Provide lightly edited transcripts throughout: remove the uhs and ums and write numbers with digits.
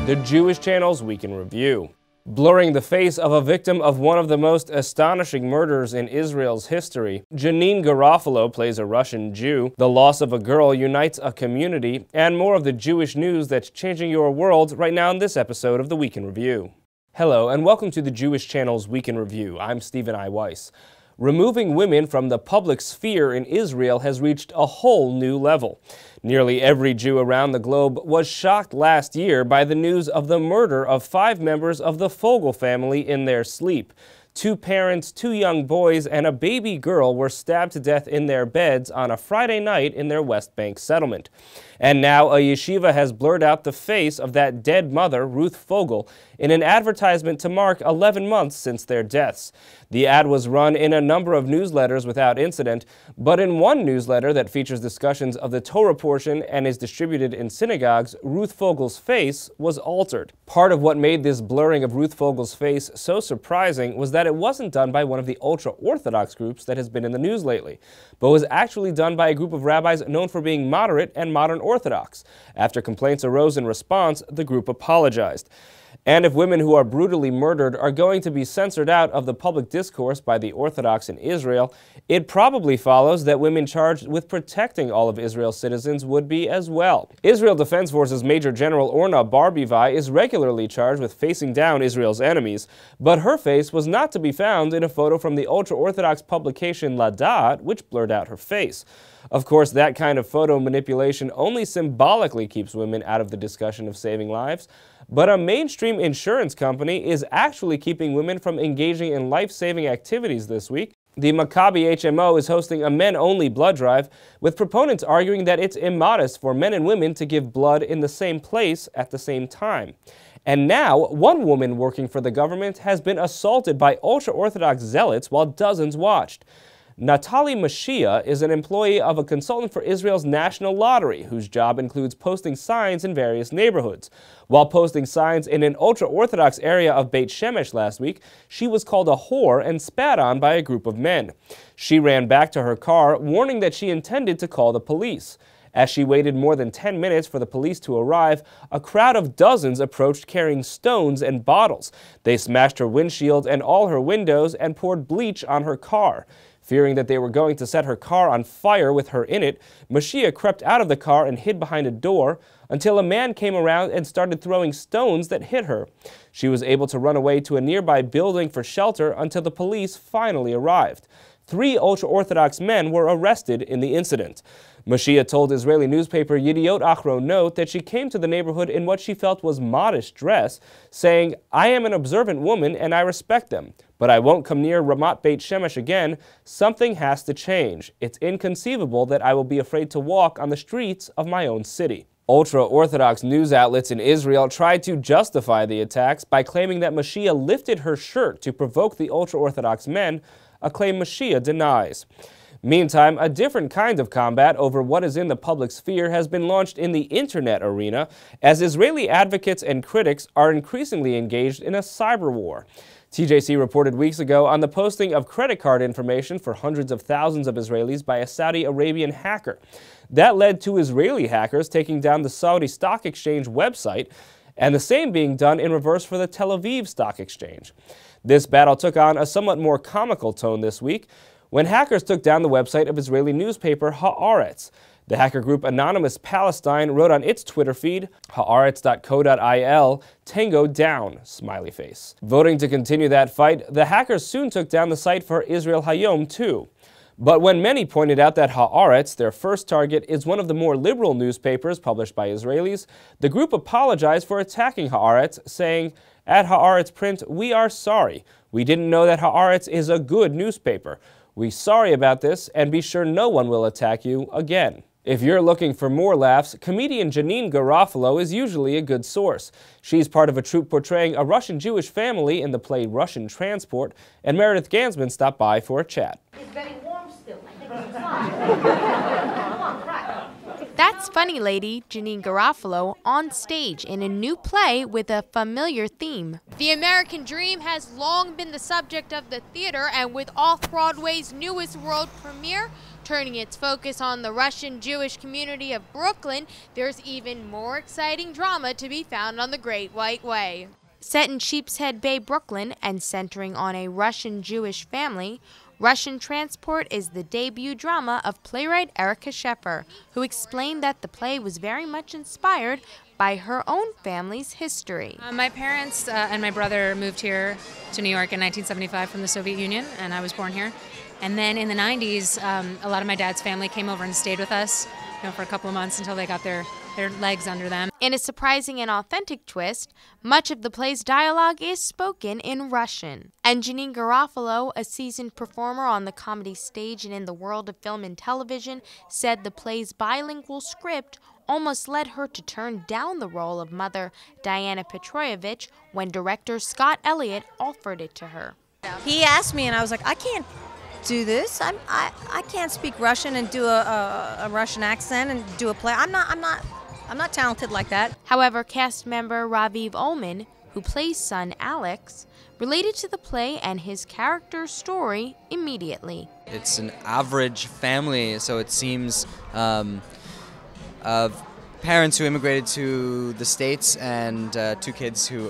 the Jewish Channel's Week in Review. Blurring the face of a victim of one of the most astonishing murders in Israel's history, Janine Garofalo plays a Russian Jew, the loss of a girl unites a community, and more of the Jewish news that's changing your world right now in this episode of the Week in Review. Hello, and welcome to the Jewish Channel's Week in Review. I'm Stephen I. Weiss. Removing women from the public sphere in Israel has reached a whole new level. Nearly every Jew around the globe was shocked last year by the news of the murder of 5 members of the Fogel family in their sleep. 2 parents, 2 young boys, and a baby girl were stabbed to death in their beds on a Friday night in their West Bank settlement. And now a yeshiva has blurred out the face of that dead mother, Ruth Fogel, in an advertisement to mark 11 months since their deaths. The ad was run in a number of newsletters without incident, but in one newsletter that features discussions of the Torah portion and is distributed in synagogues, Ruth Fogel's face was altered. Part of what made this blurring of Ruth Fogel's face so surprising was that it wasn't done by one of the ultra-Orthodox groups that has been in the news lately, but was actually done by a group of rabbis known for being moderate and modern Orthodox. After complaints arose in response, the group apologized. And if women who are brutally murdered are going to be censored out of the public discourse by the Orthodox in Israel, it probably follows that women charged with protecting all of Israel's citizens would be as well. Israel Defense Forces Major General Orna Barbivai is regularly charged with facing down Israel's enemies, but her face was not to be found in a photo from the ultra-Orthodox publication Ladat, which blurred out her face. Of course, that kind of photo manipulation only symbolically keeps women out of the discussion of saving lives, but a mainstream insurance company is actually keeping women from engaging in life-saving activities this week. The Maccabi HMO is hosting a men-only blood drive, with proponents arguing that it's immodest for men and women to give blood in the same place at the same time. And now, one woman working for the government has been assaulted by ultra-Orthodox zealots while dozens watched. Natalie Mashiach is an employee of a consultant for Israel's National Lottery, whose job includes posting signs in various neighborhoods. While posting signs in an ultra-Orthodox area of Beit Shemesh last week, she was called a whore and spat on by a group of men. She ran back to her car, warning that she intended to call the police. As she waited more than 10 minutes for the police to arrive, a crowd of dozens approached carrying stones and bottles. They smashed her windshield and all her windows and poured bleach on her car. Fearing that they were going to set her car on fire with her in it, Mashiach crept out of the car and hid behind a door until a man came around and started throwing stones that hit her. She was able to run away to a nearby building for shelter until the police finally arrived. 3 ultra-Orthodox men were arrested in the incident. Mashiach told Israeli newspaper Yediot Ahronot that she came to the neighborhood in what she felt was modest dress, saying, "I am an observant woman and I respect them, but I won't come near Ramat Beit Shemesh again. Something has to change. It's inconceivable that I will be afraid to walk on the streets of my own city." Ultra-Orthodox news outlets in Israel tried to justify the attacks by claiming that Mashiach lifted her shirt to provoke the ultra-Orthodox men, a claim Mashiach denies. Meantime, a different kind of combat over what is in the public sphere has been launched in the internet arena, as Israeli advocates and critics are increasingly engaged in a cyber war. TJC reported weeks ago on the posting of credit card information for hundreds of thousands of Israelis by a Saudi Arabian hacker. That led to Israeli hackers taking down the Saudi Stock Exchange website, and the same being done in reverse for the Tel Aviv Stock Exchange. This battle took on a somewhat more comical tone this week, when hackers took down the website of Israeli newspaper Haaretz. The hacker group Anonymous Palestine wrote on its Twitter feed, haaretz.co.il, Tango down, smiley face. Voting to continue that fight, the hackers soon took down the site for Israel Hayom too. But when many pointed out that Haaretz, their first target, is one of the more liberal newspapers published by Israelis, the group apologized for attacking Haaretz, saying, "At Haaretz Print, we are sorry. We didn't know that Haaretz is a good newspaper. We're sorry about this, and be sure no one will attack you again." If you're looking for more laughs, comedian Janine Garofalo is usually a good source. She's part of a troupe portraying a Russian Jewish family in the play Russian Transport, and Meredith Gansman stopped by for a chat. It's very warm still. I think it's fine. Come on, crack. That's funny lady Janeane Garofalo on stage in a new play with a familiar theme. The American Dream has long been the subject of the theater, and with Off-Broadway's newest world premiere turning its focus on the Russian Jewish community of Brooklyn, there's even more exciting drama to be found on the Great White Way. Set in Sheepshead Bay, Brooklyn, and centering on a Russian Jewish family, Russian Transport is the debut drama of playwright Erica Sheffer, who explained that the play was very much inspired by her own family's history. My parents and my brother moved here to New York in 1975 from the Soviet Union, and I was born here. And then in the 90s, a lot of my dad's family came over and stayed with us, for a couple of months until they got their legs under them. In a surprising and authentic twist, much of the play's dialogue is spoken in Russian. And Janeane Garofalo, a seasoned performer on the comedy stage and in the world of film and television, said the play's bilingual script almost led her to turn down the role of Mother Diana Petroyevich when director Scott Elliott offered it to her. He asked me and I was like, I can't do this. I can't speak Russian and do a Russian accent and do a play. I'm not talented like that. However, cast member Raviv Ullman, who plays son Alex, related to the play and his character's story immediately. It's an average family, so it seems of parents who immigrated to the States and two kids who,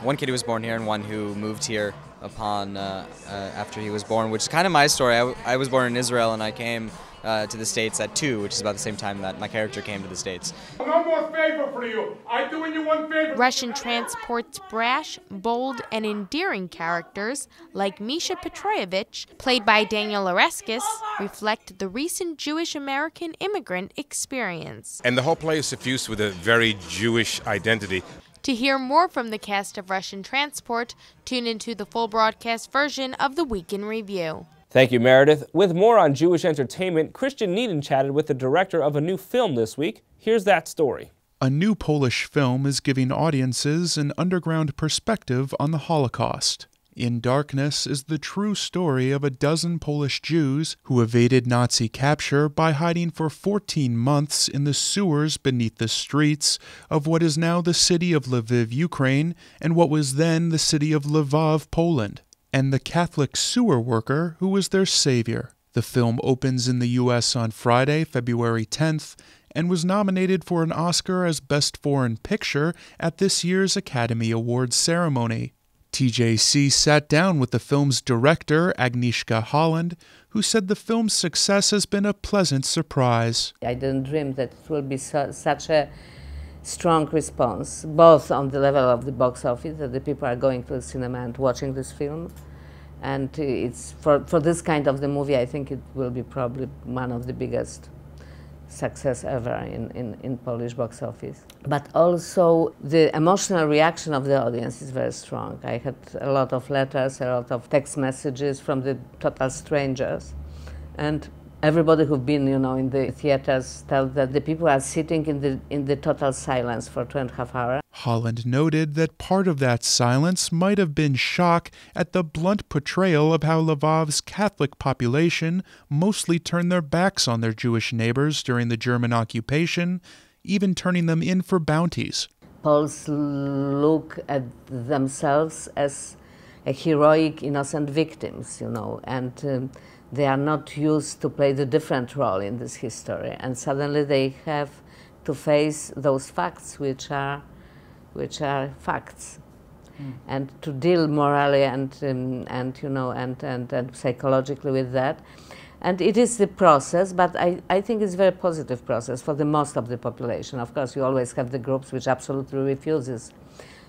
one kid who was born here and one who moved here upon after he was born, which is kind of my story. I was born in Israel and I came to the States at 2, which is about the same time that my character came to the States. No more favor for you. I'm doing you one favor. Russian Transport's brash, bold, and endearing characters, like Misha Petroyevich, played by Daniel Oreskes, reflect the recent Jewish-American immigrant experience. And the whole play is suffused with a very Jewish identity. To hear more from the cast of Russian Transport, tune into the full broadcast version of the Week in Review. Thank you, Meredith. With more on Jewish entertainment, Christian Needham chatted with the director of a new film this week. Here's that story. A new Polish film is giving audiences an underground perspective on the Holocaust. In Darkness is the true story of a dozen Polish Jews who evaded Nazi capture by hiding for 14 months in the sewers beneath the streets of what is now the city of Lviv, Ukraine, and what was then the city of Lvov, Poland, and the Catholic sewer worker who was their savior. The film opens in the U.S. on Friday, February 10th, and was nominated for an Oscar as Best Foreign Picture at this year's Academy Awards ceremony. TJC sat down with the film's director, Agnieszka Holland, who said the film's success has been a pleasant surprise. I didn't dream that it will be such a strong response, both on the level of the box office, that the people are going to the cinema and watching this film. And it's for this kind of the movie, I think it will be probably one of the biggest success ever in Polish box office. But also the emotional reaction of the audience is very strong. I had a lot of letters, a lot of text messages from the total strangers. And everybody who've been, in the theaters tell that the people are sitting in the total silence for 2.5 hours. Holland noted that part of that silence might have been shock at the blunt portrayal of how Lvov's Catholic population mostly turned their backs on their Jewish neighbors during the German occupation, even turning them in for bounties. Poles look at themselves as a heroic, innocent victims, and they are not used to play the different role in this history, and suddenly they have to face those facts, which are facts, and to deal morally and psychologically with that. And it is the process, but I think it's a very positive process for the most of the population. Of course, you always have the groups which absolutely refuses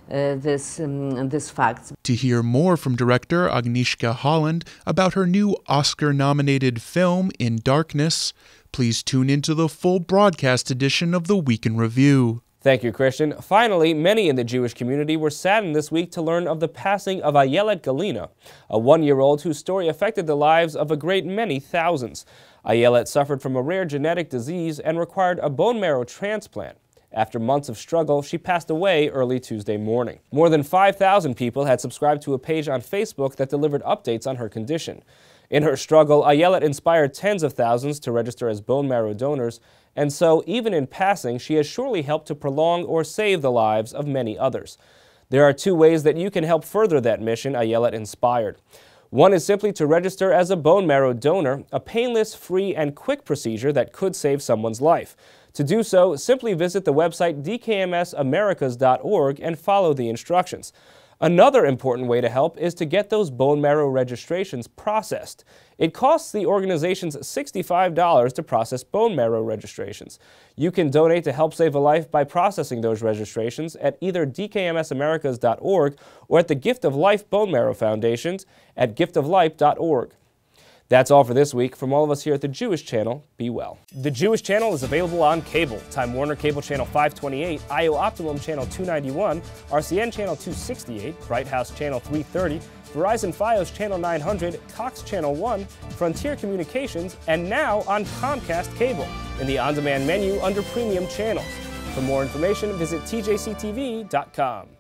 this fact. To hear more from director Agnieszka Holland about her new Oscar-nominated film, In Darkness, please tune into the full broadcast edition of the Week in Review. Thank you, Christian. Finally, many in the Jewish community were saddened this week to learn of the passing of Ayelet Galina, a 1-year-old whose story affected the lives of a great many thousands. Ayelet suffered from a rare genetic disease and required a bone marrow transplant. After months of struggle, she passed away early Tuesday morning. More than 5,000 people had subscribed to a page on Facebook that delivered updates on her condition. In her struggle, Ayelet inspired tens of thousands to register as bone marrow donors, and so, even in passing, she has surely helped to prolong or save the lives of many others. There are two ways that you can help further that mission Ayelet inspired. One is simply to register as a bone marrow donor, a painless, free, and quick procedure that could save someone's life. To do so, simply visit the website DKMSAmericas.org and follow the instructions. Another important way to help is to get those bone marrow registrations processed. It costs the organizations $65 to process bone marrow registrations. You can donate to help save a life by processing those registrations at either DKMSAmericas.org or at the Gift of Life Bone Marrow Foundations at giftoflife.org. That's all for this week. From all of us here at the Jewish Channel, be well. The Jewish Channel is available on cable. Time Warner Cable Channel 528, IO Optimum Channel 291, RCN Channel 268, Bright House Channel 330, Verizon Fios Channel 900, Cox Channel 1, Frontier Communications, and now on Comcast Cable in the on-demand menu under Premium Channels. For more information, visit TJCTV.com.